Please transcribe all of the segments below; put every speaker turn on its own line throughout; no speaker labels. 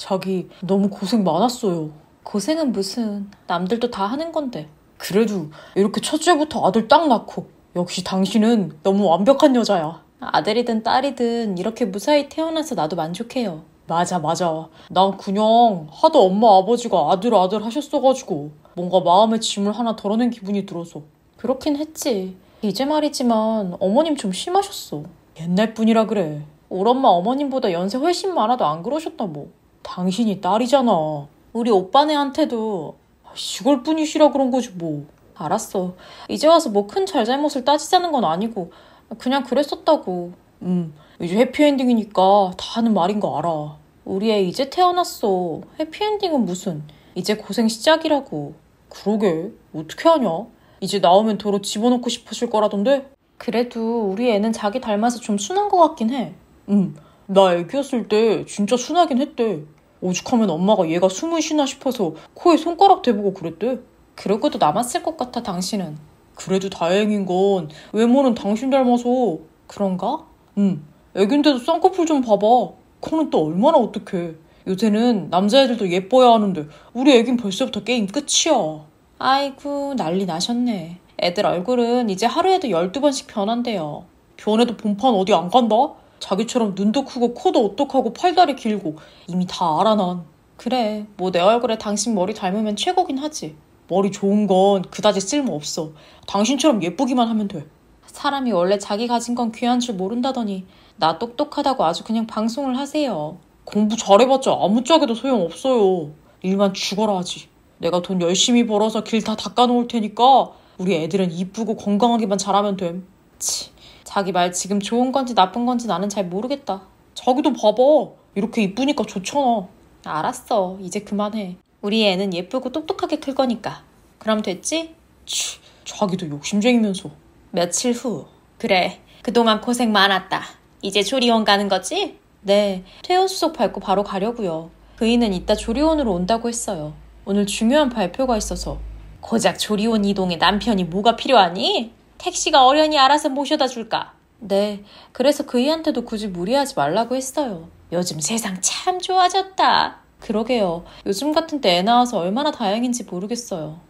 자기 너무 고생 많았어요. 고생은 무슨, 남들도 다 하는 건데. 그래도 이렇게 첫째부터 아들 딱 낳고 역시 당신은 너무 완벽한 여자야. 아들이든 딸이든 이렇게 무사히 태어나서 나도 만족해요. 맞아. 난 그냥 하도 엄마 아버지가 아들 하셨어가지고 뭔가 마음의 짐을 하나 덜어낸 기분이 들어서. 그렇긴 했지. 이제 말이지만 어머님 좀 심하셨어. 옛날 분이라 그래. 우리 엄마 어머님보다 연세 훨씬 많아도 안 그러셨다 뭐. 당신이 딸이잖아. 우리 오빠네한테도 시골 분이시라 그런 거지 뭐. 알았어. 이제 와서 뭐 큰 잘잘못을 따지자는 건 아니고 그냥 그랬었다고. 이제 해피엔딩이니까 다 하는 말인 거 알아. 우리 애 이제 태어났어. 해피엔딩은 무슨. 이제 고생 시작이라고. 그러게. 어떻게 하냐? 이제 나오면 도로 집어넣고 싶으실 거라던데? 그래도 우리 애는 자기 닮아서 좀 순한 것 같긴 해. 나 애기였을 때 진짜 순하긴 했대. 오죽하면 엄마가 얘가 숨을 쉬나 싶어서 코에 손가락 대보고 그랬대. 그러고도 남았을 것 같아 당신은. 그래도 다행인 건 외모는 당신 닮아서. 그런가? 애긴데도 쌍꺼풀 좀 봐봐. 코는 또 얼마나 어떡해. 요새는 남자애들도 예뻐야 하는데 우리 애긴 벌써부터 게임 끝이야. 아이고 난리 나셨네. 애들 얼굴은 이제 하루에도 12번씩 변한대요. 변해도 본판 어디 안 간다? 자기처럼 눈도 크고 코도 오똑하고 팔다리 길고 이미 다 알아 난. 그래 뭐 내 얼굴에 당신 머리 닮으면 최고긴 하지. 머리 좋은 건 그다지 쓸모없어. 당신처럼 예쁘기만 하면 돼. 사람이 원래 자기 가진 건 귀한 줄 모른다더니 나 똑똑하다고 아주 그냥 방송을 하세요. 공부 잘해봤자 아무짝에도 소용없어요. 일만 죽어라 하지. 내가 돈 열심히 벌어서 길 다 닦아놓을 테니까 우리 애들은 이쁘고 건강하기만 잘하면 됨. 치, 자기 말 지금 좋은 건지 나쁜 건지 나는 잘 모르겠다. 자기도 봐봐. 이렇게 이쁘니까 좋잖아. 알았어. 이제 그만해. 우리 애는 예쁘고 똑똑하게 클 거니까. 그럼 됐지? 치, 자기도 욕심쟁이면서. 며칠 후. 그래, 그동안 고생 많았다. 이제 조리원 가는 거지? 네, 퇴원수속 밟고 바로 가려고요. 그이는 이따 조리원으로 온다고 했어요. 오늘 중요한 발표가 있어서. 고작 조리원 이동에 남편이 뭐가 필요하니? 택시가 어련히 알아서 모셔다 줄까? 네, 그래서 그이한테도 굳이 무리하지 말라고 했어요. 요즘 세상 참 좋아졌다. 그러게요. 요즘 같은 때 애 낳아서 얼마나 다행인지 모르겠어요.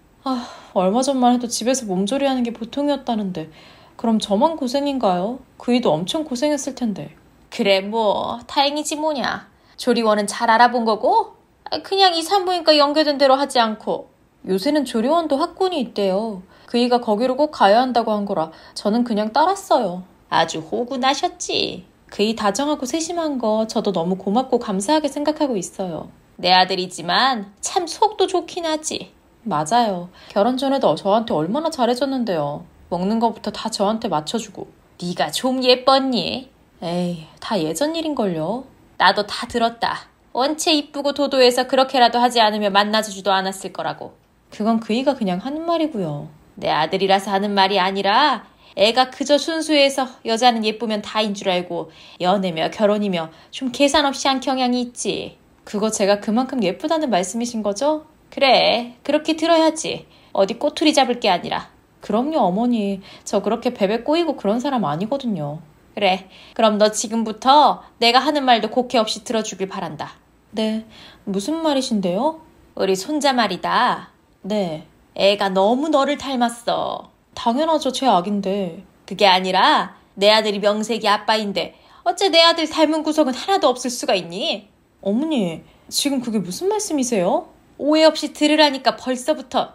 얼마 전만 해도 집에서 몸조리하는 게 보통이었다는데 그럼 저만 고생인가요? 그이도 엄청 고생했을 텐데. 그래 뭐 다행이지 뭐냐. 조리원은 잘 알아본 거고 그냥 이 산부인과 연계된 대로 하지 않고. 요새는 조리원도 학군이 있대요. 그이가 거기로 꼭 가야 한다고 한 거라 저는 그냥 따랐어요. 아주 호구나셨지. 그이 다정하고 세심한 거 저도 너무 고맙고 감사하게 생각하고 있어요. 내 아들이지만 참 속도 좋긴 하지. 맞아요. 결혼 전에도 저한테 얼마나 잘해줬는데요. 먹는 거부터 다 저한테 맞춰주고. 네가 좀 예뻤니? 에이, 다 예전 일인걸요. 나도 다 들었다. 원체 이쁘고 도도해서 그렇게라도 하지 않으면 만나주지도 않았을 거라고. 그건 그이가 그냥 하는 말이고요. 내 아들이라서 하는 말이 아니라 애가 그저 순수해서 여자는 예쁘면 다인 줄 알고 연애며 결혼이며 좀 계산 없이 한 경향이 있지. 그거 제가 그만큼 예쁘다는 말씀이신 거죠? 그래, 그렇게 들어야지. 어디 꼬투리 잡을 게 아니라. 그럼요, 어머니. 저 그렇게 베베 꼬이고 그런 사람 아니거든요. 그래, 그럼 너 지금부터 내가 하는 말도 곡해 없이 들어주길 바란다. 네, 무슨 말이신데요? 우리 손자 말이다. 네. 애가 너무 너를 닮았어. 당연하죠, 제 악인데. 그게 아니라 내 아들이 명색이 아빠인데 어째 내 아들 닮은 구석은 하나도 없을 수가 있니? 어머니, 지금 그게 무슨 말씀이세요? 오해 없이 들으라니까 벌써부터.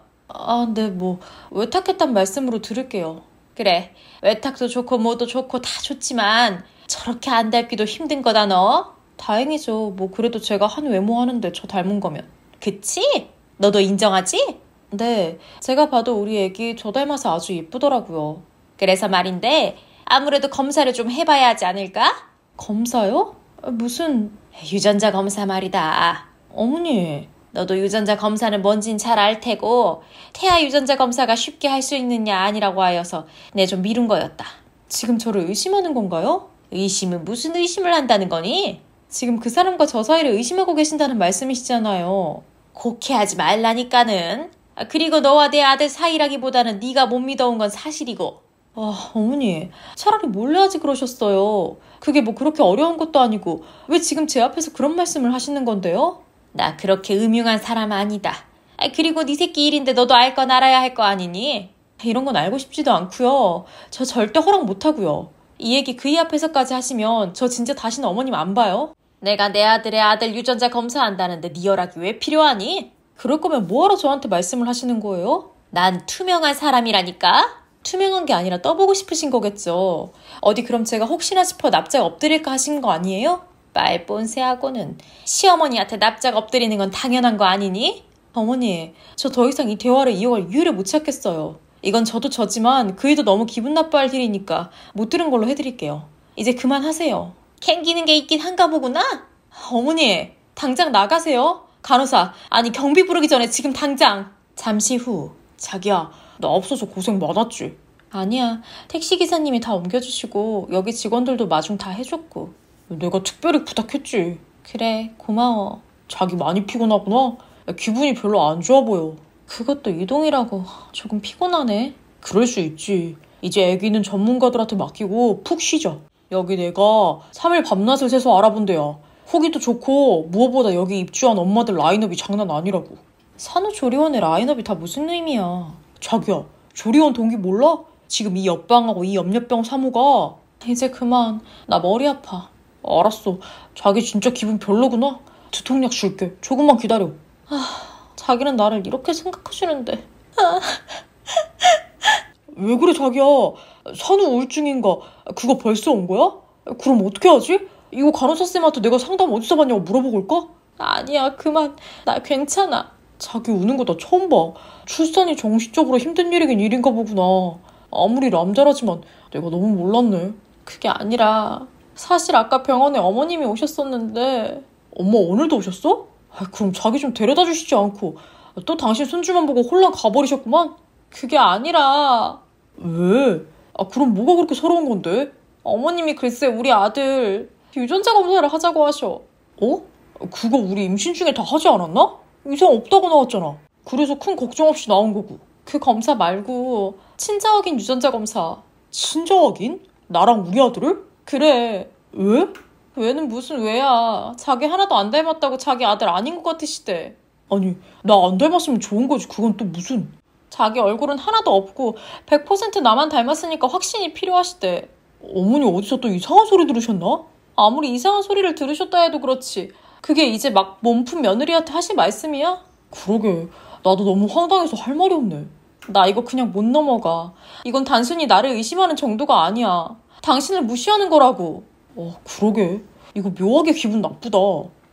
네, 뭐 외탁했단 말씀으로 들을게요. 그래, 외탁도 좋고 뭐도 좋고 다 좋지만 저렇게 안 닮기도 힘든 거다 너. 다행이죠. 뭐 그래도 제가 한 외모 하는데 저 닮은 거면. 그치? 너도 인정하지? 네, 제가 봐도 우리 애기 저 닮아서 아주 예쁘더라고요. 그래서 말인데 아무래도 검사를 좀 해봐야 하지 않을까? 검사요? 무슨... 유전자 검사 말이다. 어머니... 너도 유전자 검사는 뭔진 잘 알 테고 태아 유전자 검사가 쉽게 할 수 있느냐 아니라고 하여서 내 좀 미룬 거였다. 지금 저를 의심하는 건가요? 의심은 무슨 의심을 한다는 거니? 지금 그 사람과 저 사이를 의심하고 계신다는 말씀이시잖아요. 곡해하지 말라니까는. 그리고 너와 내 아들 사이라기보다는 네가 못 믿어온 건 사실이고. 어머니, 차라리 몰래 하지 그러셨어요. 그게 뭐 그렇게 어려운 것도 아니고 왜 지금 제 앞에서 그런 말씀을 하시는 건데요? 나 그렇게 음흉한 사람 아니다. 그리고 네 새끼 일인데 너도 알 건 알아야 할 거 아니니? 이런 건 알고 싶지도 않고요. 저 절대 허락 못하고요. 이 얘기 그이 앞에서까지 하시면 저 진짜 다시는 어머님 안 봐요. 내가 내 아들의 아들 유전자 검사한다는데 네 허락이 왜 필요하니? 그럴 거면 뭐하러 저한테 말씀을 하시는 거예요? 난 투명한 사람이라니까? 투명한 게 아니라 떠보고 싶으신 거겠죠. 어디 그럼 제가 혹시나 싶어 납작 엎드릴까 하신 거 아니에요? 말본새하고는 시어머니한테 납작 엎드리는 건 당연한 거 아니니? 어머니, 저 더 이상 이 대화를 이어갈 이유를 못 찾겠어요. 이건 저도 저지만 그이도 너무 기분 나빠할 일이니까 못 들은 걸로 해드릴게요. 이제 그만하세요. 캥기는 게 있긴 한가 보구나? 어머니, 당장 나가세요. 간호사, 아니 경비 부르기 전에 지금 당장. 잠시 후, 자기야, 나 없어서 고생 많았지? 아니야, 택시기사님이 다 옮겨주시고 여기 직원들도 마중 다 해줬고. 내가 특별히 부탁했지. 그래, 고마워. 자기 많이 피곤하구나? 기분이 별로 안 좋아 보여. 그것도 이동이라고 조금 피곤하네. 그럴 수 있지. 이제 애기는 전문가들한테 맡기고 푹 쉬자. 여기 내가 3일 밤낮을 새서 알아본 데야. 후기도 좋고 무엇보다 여기 입주한 엄마들 라인업이 장난 아니라고. 산후조리원의 라인업이 다 무슨 의미야. 자기야, 조리원 동기 몰라? 지금 이 옆방하고 이 옆옆방 사무가. 이제 그만. 나 머리 아파. 알았어. 자기 진짜 기분 별로구나. 두통약 줄게. 조금만 기다려. 자기는 나를 이렇게 생각하시는데. 왜 그래 자기야. 산후 우울증인가 그거 벌써 온 거야? 그럼 어떻게 하지? 이거 간호사쌤한테 내가 상담 어디서 받냐고 물어보고 올까? 아니야, 그만. 나 괜찮아. 자기 우는 거 나 처음 봐. 출산이 정신적으로 힘든 일이긴 일인가 보구나. 아무리 남자라지만 내가 너무 몰랐네. 그게 아니라 사실 아까 병원에 어머님이 오셨었는데. 엄마 오늘도 오셨어? 그럼 자기 좀 데려다 주시지 않고 또 당신 손주만 보고 홀랑 가버리셨구만? 그게 아니라. 왜? 그럼 뭐가 그렇게 서러운 건데? 어머님이 글쎄 우리 아들 유전자 검사를 하자고 하셔. 어? 그거 우리 임신 중에 다 하지 않았나? 이상 없다고 나왔잖아. 그래서 큰 걱정 없이 나온 거고. 그 검사 말고 친자 확인 유전자 검사. 친자 확인? 나랑 우리 아들을? 그래. 왜? 왜는 무슨 왜야. 자기 하나도 안 닮았다고 자기 아들 아닌 것 같으시대. 아니, 나 안 닮았으면 좋은 거지. 그건 또 무슨. 자기 얼굴은 하나도 없고 100% 나만 닮았으니까 확신이 필요하시대. 어머니 어디서 또 이상한 소리 들으셨나? 아무리 이상한 소리를 들으셨다 해도 그렇지. 그게 이제 막 몸푼 며느리한테 하실 말씀이야? 그러게. 나도 너무 황당해서 할 말이 없네. 나 이거 그냥 못 넘어가. 이건 단순히 나를 의심하는 정도가 아니야. 당신을 무시하는 거라고. 그러게. 이거 묘하게 기분 나쁘다.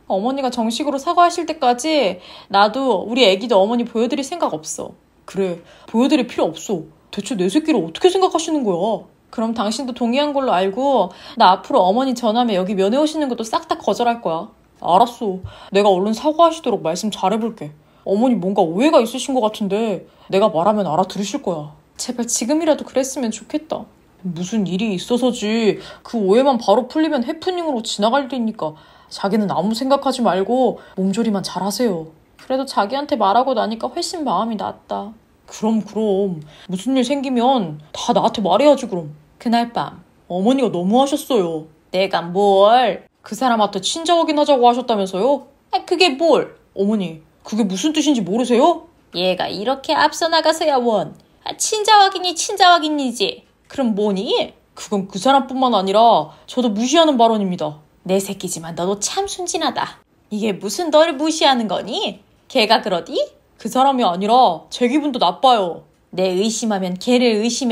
어머니가 정식으로 사과하실 때까지 나도 우리 애기도 어머니 보여드릴 생각 없어. 그래, 보여드릴 필요 없어. 대체 내 새끼를 어떻게 생각하시는 거야? 그럼 당신도 동의한 걸로 알고 나 앞으로 어머니 전화면 여기 면회 오시는 것도 싹 다 거절할 거야. 알았어. 내가 얼른 사과하시도록 말씀 잘해볼게. 어머니 뭔가 오해가 있으신 것 같은데 내가 말하면 알아들으실 거야. 제발 지금이라도 그랬으면 좋겠다. 무슨 일이 있어서지. 그 오해만 바로 풀리면 해프닝으로 지나갈 테니까 자기는 아무 생각하지 말고 몸조리만 잘하세요. 그래도 자기한테 말하고 나니까 훨씬 마음이 낫다. 그럼 무슨 일 생기면 다 나한테 말해야지 그럼. 그날 밤 어머니가 너무하셨어요. 내가 뭘? 그 사람한테 친자 확인하자고 하셨다면서요? 그게 뭘? 어머니 그게 무슨 뜻인지 모르세요? 얘가 이렇게 앞서 나가서야 원. 친자 확인이 친자 확인이지. 그럼 뭐니? 그건 그 사람뿐만 아니라 저도 무시하는 발언입니다. 내 새끼지만 너도 참 순진하다. 이게 무슨 너를 무시하는 거니? 걔가 그러디? 그 사람이 아니라 제 기분도 나빠요. 내 의심하면 걔를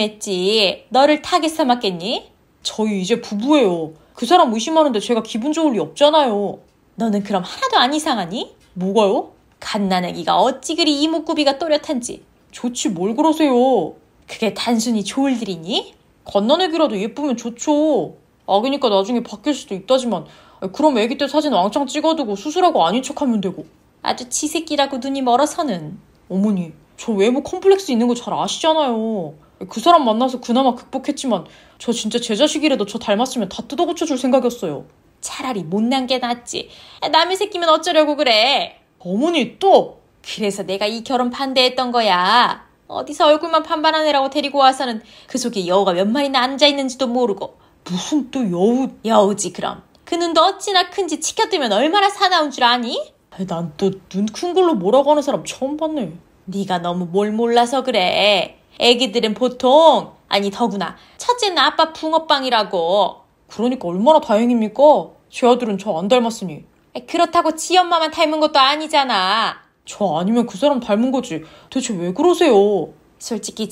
의심했지. 너를 타겟 삼았겠니? 저희 이제 부부예요. 그 사람 의심하는데 제가 기분 좋을 리 없잖아요. 너는 그럼 하나도 안 이상하니? 뭐가요? 갓난아기가 어찌 그리 이목구비가 또렷한지. 좋지 뭘 그러세요. 그게 단순히 좋을 일이니? 갓난아기라도 예쁘면 좋죠. 아기니까 나중에 바뀔 수도 있다지만 그럼 아기 때 사진 왕창 찍어두고 수술하고 아닌 척하면 되고. 아주 치새끼라고 눈이 멀어서는. 어머니 저 외모 컴플렉스 있는 거 잘 아시잖아요. 그 사람 만나서 그나마 극복했지만 저 진짜 제 자식이라도 저 닮았으면 다 뜯어고쳐줄 생각이었어요. 차라리 못난 게 낫지. 남의 새끼면 어쩌려고 그래. 어머니 또. 그래서 내가 이 결혼 반대했던 거야. 어디서 얼굴만 판단한 애라고 데리고 와서는 그 속에 여우가 몇 마리나 앉아있는지도 모르고. 무슨 또 여우. 여우지 그럼. 그 눈도 어찌나 큰지 치켜뜨면 얼마나 사나운 줄 아니? 난 또 눈 큰 걸로 뭐라고 하는 사람 처음 봤네.
네가 너무 뭘 몰라서 그래. 애기들은 보통, 아니 더구나 첫째는 아빠 붕어빵이라고.
그러니까 얼마나 다행입니까? 제 아들은 저 안 닮았으니.
그렇다고 지 엄마만 닮은 것도 아니잖아.
저 아니면 그 사람 닮은 거지. 대체 왜 그러세요?
솔직히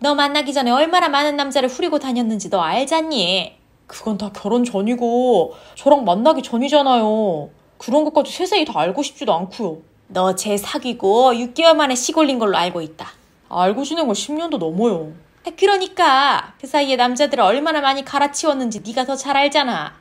너 만나기 전에 얼마나 많은 남자를 후리고 다녔는지 너 알잖니?
그건 다 결혼 전이고 저랑 만나기 전이잖아요. 그런 것까지 세세히 다 알고 싶지도 않고요.
너 쟤 사귀고 6개월 만에 시골린 걸로 알고 있다.
알고 지낸 건 10년도 넘어요.
그러니까 그 사이에 남자들을 얼마나 많이 갈아치웠는지 네가 더 잘 알잖아.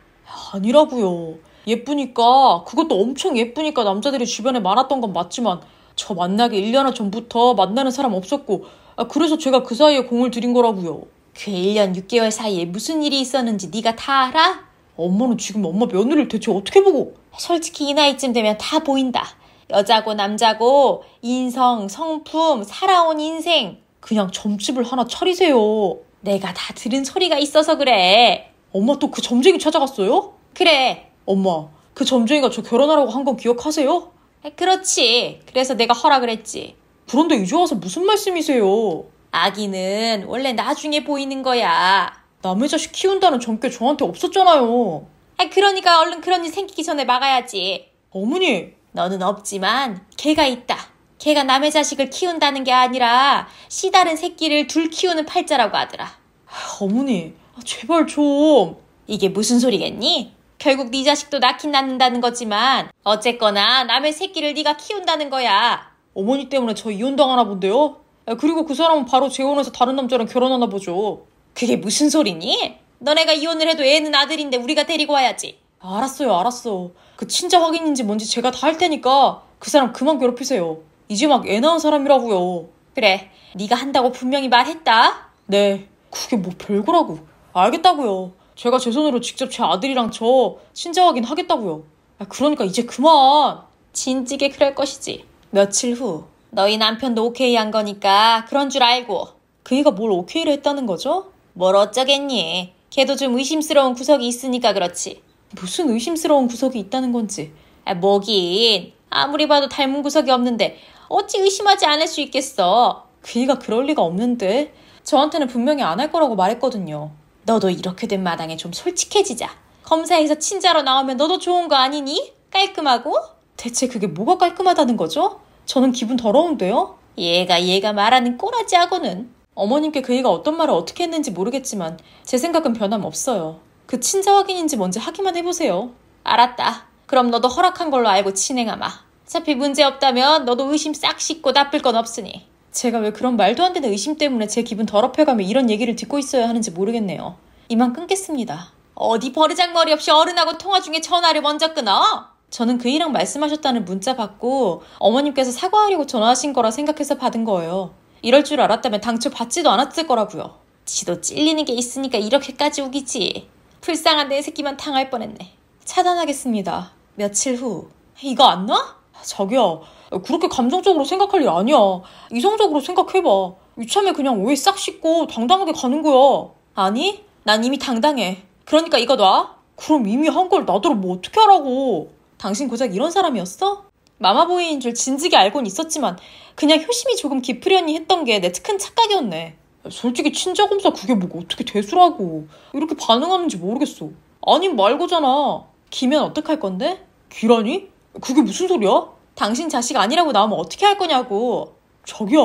아니라고요. 예쁘니까, 그것도 엄청 예쁘니까 남자들이 주변에 많았던 건 맞지만 저 만나기 1년 전부터 만나는 사람 없었고, 그래서 제가 그 사이에 공을 들인 거라고요.
그 1년 6개월 사이에 무슨 일이 있었는지 네가 다 알아?
엄마는 지금 엄마 며느리를 대체 어떻게 보고?
솔직히 이 나이쯤 되면 다 보인다. 여자고 남자고 인성, 성품, 살아온 인생.
그냥 점집을 하나 차리세요.
내가 다 들은 소리가 있어서 그래.
엄마 또 그 점쟁이 찾아갔어요?
그래.
엄마, 그 점쟁이가 저 결혼하라고 한 건 기억하세요?
그렇지. 그래서 내가 허락을 했지.
그런데 이제 와서 무슨 말씀이세요?
아기는 원래 나중에 보이는 거야.
남의 자식 키운다는 전께 저한테 없었잖아요.
그러니까 얼른 그런 일 생기기 전에 막아야지.
어머니.
너는 없지만 걔가 있다. 걔가 남의 자식을 키운다는 게 아니라 씨다른 새끼를 둘 키우는 팔자라고 하더라.
어머니, 제발 좀.
이게 무슨 소리겠니? 결국 네 자식도 낳긴 낳는다는 거지만 어쨌거나 남의 새끼를 네가 키운다는 거야.
어머니 때문에 저 이혼당하나 본데요? 그리고 그 사람은 바로 재혼해서 다른 남자랑 결혼하나 보죠.
그게 무슨 소리니? 너네가 이혼을 해도 애는 아들인데 우리가 데리고 와야지.
알았어요, 알았어. 그 친자 확인인지 뭔지 제가 다 할 테니까 그 사람 그만 괴롭히세요. 이제 막 애 낳은 사람이라고요.
그래, 네가 한다고 분명히 말했다.
네, 그게 뭐 별거라고. 알겠다고요. 제가 제 손으로 직접 제 아들이랑 저 친자 확인 하겠다고요. 그러니까 이제 그만.
진지게 그럴 것이지. 며칠 후 너희 남편도 오케이 한 거니까 그런 줄 알고.
그이가 뭘 오케이를 했다는 거죠?
뭘 어쩌겠니. 걔도 좀 의심스러운 구석이 있으니까 그렇지.
무슨 의심스러운 구석이 있다는 건지.
뭐긴 아무리 봐도 닮은 구석이 없는데 어찌 의심하지 않을 수 있겠어.
그이가 그럴 리가 없는데. 저한테는 분명히 안 할 거라고 말했거든요.
너도 이렇게 된 마당에 좀 솔직해지자. 검사에서 친자로 나오면 너도 좋은 거 아니니? 깔끔하고?
대체 그게 뭐가 깔끔하다는 거죠? 저는 기분 더러운데요?
얘가 말하는 꼬라지하고는.
어머님께 그이가 어떤 말을 어떻게 했는지 모르겠지만 제 생각은 변함없어요. 그 친자 확인인지 뭔지 하기만 해보세요.
알았다. 그럼 너도 허락한 걸로 알고 진행하마. 어차피 문제 없다면 너도 의심 싹 씻고 나쁠 건 없으니.
제가 왜 그런 말도 안 되는 의심 때문에 제 기분 더럽혀가며 이런 얘기를 듣고 있어야 하는지 모르겠네요. 이만 끊겠습니다.
어디 버르장머리 없이 어른하고 통화 중에 전화를 먼저 끊어?
저는 그이랑 말씀하셨다는 문자 받고 어머님께서 사과하려고 전화하신 거라 생각해서 받은 거예요. 이럴 줄 알았다면 당초 받지도 않았을 거라고요.
지도 찔리는 게 있으니까 이렇게까지 우기지. 불쌍한 내 새끼만 당할 뻔했네.
차단하겠습니다. 며칠 후. 이거 안 나? 자기야, 그렇게 감정적으로 생각할 일 아니야. 이성적으로 생각해봐. 이참에 그냥 오해 싹 씻고 당당하게 가는 거야. 아니, 난 이미 당당해. 그러니까 이거 놔? 그럼 이미 한 걸 나더러 뭐 어떻게 하라고. 당신 고작 이런 사람이었어? 마마보이인 줄 진즉에 알고는 있었지만 그냥 효심이 조금 깊으려니 했던 게 내 큰 착각이었네. 솔직히 친자검사 그게 뭐가 어떻게 대수라고. 이렇게 반응하는지 모르겠어. 아님 말고잖아. 기면 어떡할 건데? 기라니? 그게 무슨 소리야? 당신 자식 아니라고 나오면 어떻게 할 거냐고. 자기야,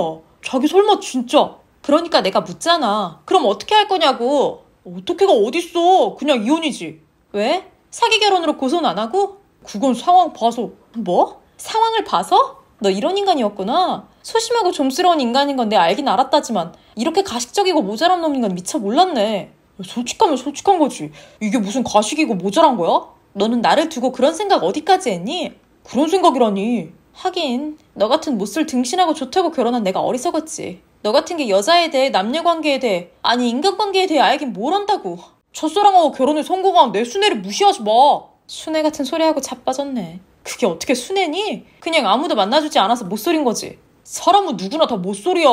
자기 설마 진짜. 그러니까 내가 묻잖아. 그럼 어떻게 할 거냐고. 어떻게가 어딨어. 그냥 이혼이지. 왜? 사기 결혼으로 고소는 안 하고? 그건 상황 봐서. 뭐? 상황을 봐서? 너 이런 인간이었구나. 소심하고 좀스러운 인간인 건 내 알긴 알았다지만 이렇게 가식적이고 모자란 놈인 건 미처 몰랐네. 솔직하면 솔직한 거지. 이게 무슨 가식이고 모자란 거야? 너는 나를 두고 그런 생각 어디까지 했니? 그런 생각이라니. 하긴 너 같은 못쓸 등신하고 좋다고 결혼한 내가 어리석었지. 너 같은 게 여자에 대해, 남녀관계에 대해, 아니 인간관계에 대해 알긴 뭘 안다고. 첫사랑하고 결혼에 성공한 내 순애를 무시하지 마. 순애 같은 소리하고 자빠졌네. 그게 어떻게 순애니? 그냥 아무도 만나주지 않아서 못소린 거지. 사람은 누구나 다 못소리야.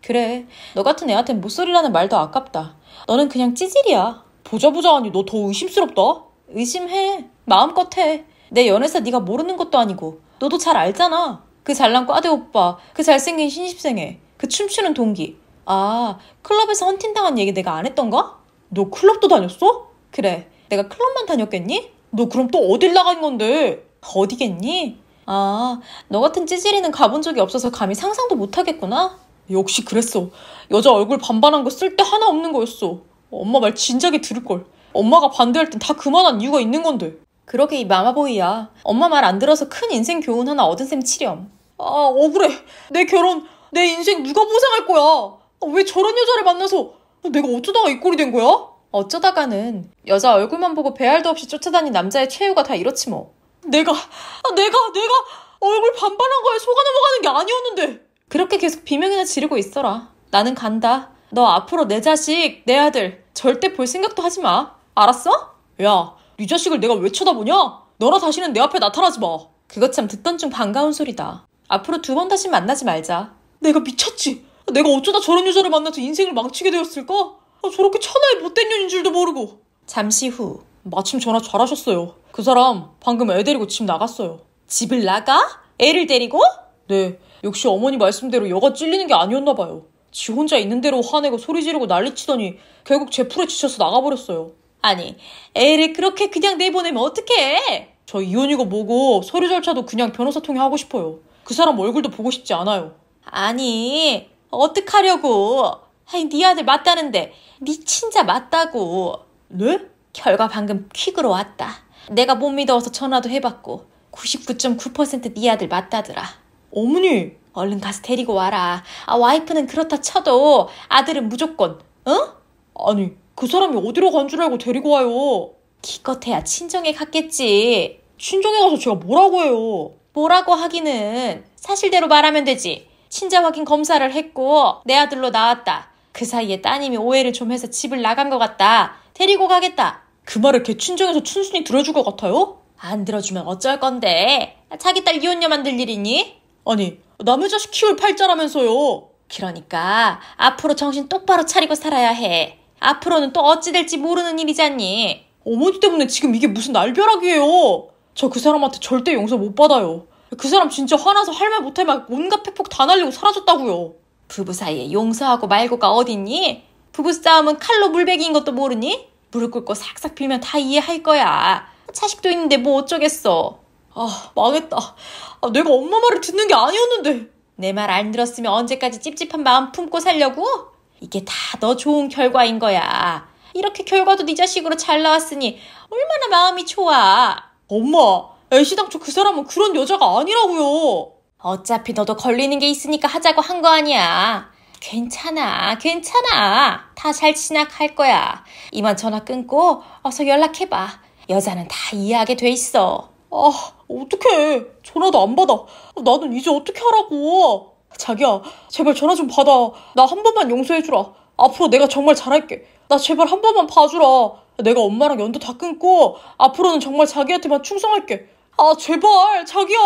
그래, 너 같은 애한텐 못소리라는 말도 아깝다. 너는 그냥 찌질이야. 보자 하니 너 더 의심스럽다. 의심해. 마음껏 해. 내 연애사 네가 모르는 것도 아니고 너도 잘 알잖아. 그 잘난 과대 오빠, 그 잘생긴 신입생애, 그 춤추는 동기. 아, 클럽에서 헌팅당한 얘기 내가 안 했던가? 너 클럽도 다녔어? 그래, 내가 클럽만 다녔겠니? 너 그럼 또 어딜 나간 건데? 어디겠니? 아, 너 같은 찌질이는 가본 적이 없어서 감히 상상도 못하겠구나? 역시 그랬어. 여자 얼굴 반반한 거 쓸데 하나 없는 거였어. 엄마 말 진작에 들을걸. 엄마가 반대할 땐 다 그만한 이유가 있는 건데. 그러게 이 마마보이야. 엄마 말 안 들어서 큰 인생 교훈 하나 얻은 셈 치렴. 아, 억울해. 내 결혼, 내 인생 누가 보상할 거야? 왜 저런 여자를 만나서 내가 어쩌다가 이 꼴이 된 거야? 어쩌다가는 여자 얼굴만 보고 배알도 없이 쫓아다닌 남자의 최후가 다 이렇지 뭐. 내가 얼굴 반반한 거에 속아 넘어가는 게 아니었는데. 그렇게 계속 비명이나 지르고 있어라. 나는 간다. 너 앞으로 내 자식, 내 아들 절대 볼 생각도 하지 마. 알았어? 야, 네 자식을 내가 왜 쳐다보냐? 너나 다시는 내 앞에 나타나지 마. 그것 참 듣던 중 반가운 소리다. 앞으로 2번 다시 만나지 말자. 내가 미쳤지. 내가 어쩌다 저런 여자를 만나서 인생을 망치게 되었을까? 저렇게 천하의 못된 년인 줄도 모르고. 잠시 후. 마침 전화 잘하셨어요. 그 사람 방금 애 데리고 집 나갔어요. 집을 나가? 애를 데리고? 네. 역시 어머니 말씀대로 여가 찔리는 게 아니었나 봐요. 지 혼자 있는 대로 화내고 소리 지르고 난리치더니 결국 제 풀에 지쳐서 나가버렸어요. 아니, 애를 그렇게 그냥 내보내면 어떡해? 저 이혼이고 뭐고 서류 절차도 그냥 변호사 통해 하고 싶어요. 그 사람 얼굴도 보고 싶지 않아요. 아니, 어떡하려고. 아니, 네 아들 맞다는데 네 친자 맞다고. 네? 결과 방금 퀵으로 왔다. 내가 못 믿어서 전화도 해봤고 99.9% 네 아들 맞다더라. 어머니! 얼른 가서 데리고 와라. 와이프는 그렇다 쳐도 아들은 무조건. 아니, 그 사람이 어디로 간 줄 알고 데리고 와요. 기껏해야 친정에 갔겠지. 친정에 가서 제가 뭐라고 해요? 뭐라고 하기는 사실대로 말하면 되지. 친자 확인 검사를 했고 내 아들로 나왔다. 그 사이에 따님이 오해를 좀 해서 집을 나간 것 같다. 데리고 가겠다. 그 말을 걔 친정에서 춘순히 들어줄 것 같아요? 안 들어주면 어쩔 건데. 자기 딸 이혼녀 만들 일이니? 아니, 남의 자식 키울 팔자라면서요. 그러니까 앞으로 정신 똑바로 차리고 살아야 해. 앞으로는 또 어찌 될지 모르는 일이잖니. 어머니 때문에 지금 이게 무슨 날벼락이에요. 저 그 사람한테 절대 용서 못 받아요. 그 사람 진짜 화나서 할 말 못할 말 온갖 팩폭 다 날리고 사라졌다고요. 부부 사이에 용서하고 말고가 어딨니? 부부싸움은 칼로 물베기인 것도 모르니? 무릎 꿇고 싹싹 빌면 다 이해할 거야. 자식도 있는데 뭐 어쩌겠어. 아, 망했다. 내가 엄마 말을 듣는 게 아니었는데. 내 말 안 들었으면 언제까지 찝찝한 마음 품고 살려고? 이게 다 너 좋은 결과인 거야. 이렇게 결과도 네 자식으로 잘 나왔으니 얼마나 마음이 좋아. 엄마, 애시당초 그 사람은 그런 여자가 아니라고요. 어차피 너도 걸리는 게 있으니까 하자고 한 거 아니야. 괜찮아. 다 잘 지나갈 거야. 이만 전화 끊고 어서 연락해봐. 여자는 다 이해하게 돼 있어. 어떡해. 전화도 안 받아. 나는 이제 어떻게 하라고. 자기야, 제발 전화 좀 받아. 나 한 번만 용서해주라. 앞으로 내가 정말 잘할게. 나 제발 한 번만 봐주라. 내가 엄마랑 연도 다 끊고 앞으로는 정말 자기한테만 충성할게. 제발, 자기야.